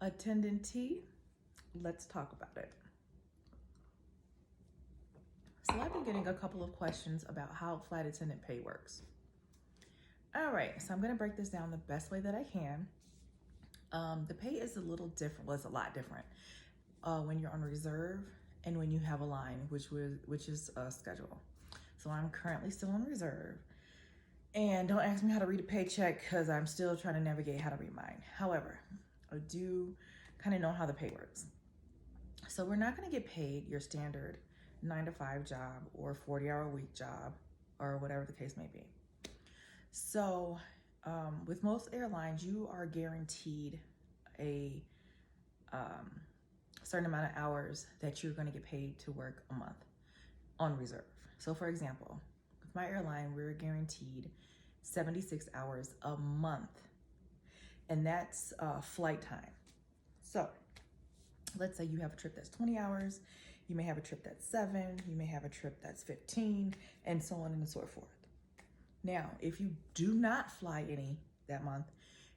Attendant Tea. Let's talk about it. So I've been getting a couple of questions about how flight attendant pay works. All right, so I'm gonna break this down the best way that I can. The pay is a little different, well, it's a lot different when you're on reserve and when you have a line, which is a schedule. So I'm currently still on reserve. And don't ask me how to read a paycheck because I'm still trying to navigate how to read mine. However, I do kind of know how the pay works. So we're not going to get paid your standard 9-to-5 job or 40-hour-a-week job or whatever the case may be. So with most airlines, you are guaranteed a certain amount of hours that you're going to get paid to work a month on reserve. So for example, with my airline, we're guaranteed 76 hours a month, and that's flight time. So let's say you have a trip that's 20 hours, you may have a trip that's 7, you may have a trip that's 15, and so on and so forth. Now, if you do not fly any that month,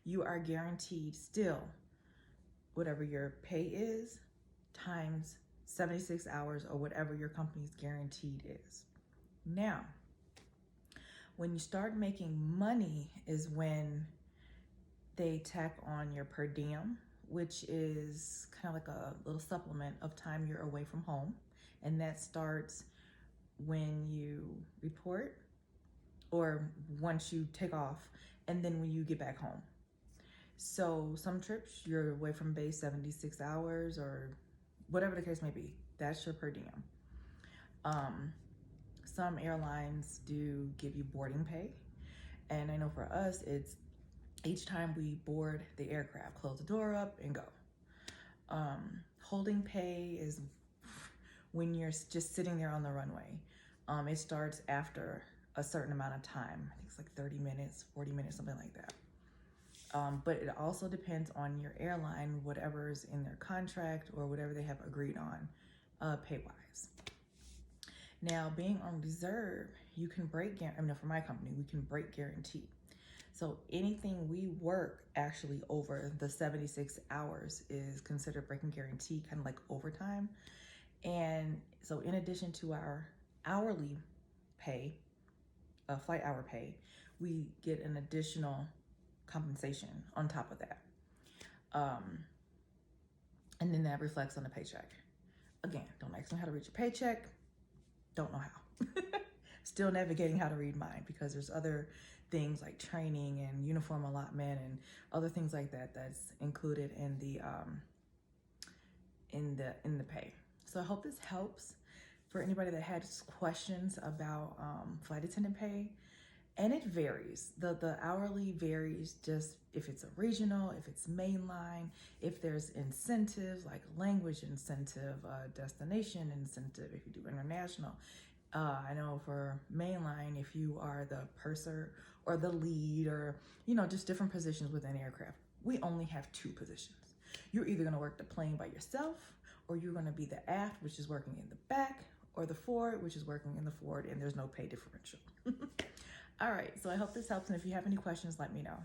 you are guaranteed still whatever your pay is times 76 hours or whatever your company's guaranteed is. Now, when you start making money is when they tack on your per diem, which is kind of like a little supplement of time you're away from home. And that starts when you report or once you take off, and then when you get back home. So some trips you're away from base 76 hours or whatever the case may be, that's your per diem. Some airlines do give you boarding pay. And I know for us, it's each time we board the aircraft, close the door up and go. Holding pay is when you're just sitting there on the runway. It starts after a certain amount of time. I think it's like 30 minutes, 40 minutes, something like that. But it also depends on your airline, whatever's in their contract or whatever they have agreed on pay-wise. Now, being on reserve, you can break, for my company, we can break guarantee. So anything we work actually over the 76 hours is considered breaking guarantee, kind of like overtime. And so in addition to our hourly pay, flight hour pay, we get an additional compensation on top of that. And then that reflects on the paycheck. Again, don't ask me how to read your paycheck. Don't know how. Still navigating how to read mine because there's other things like training and uniform allotment and other things like that that's included in the pay. So I hope this helps for anybody that has questions about flight attendant pay. And it varies. The hourly varies just if it's a regional, if it's mainline, if there's incentives like language incentive, destination incentive, if you do international. I know for mainline, if you are the purser or the lead or, just different positions within aircraft, we only have 2 positions. You're either gonna work the plane by yourself or you're gonna be the aft, which is working in the back, or the forward, which is working in the forward, and there's no pay differential. All right, so I hope this helps, and if you have any questions, let me know.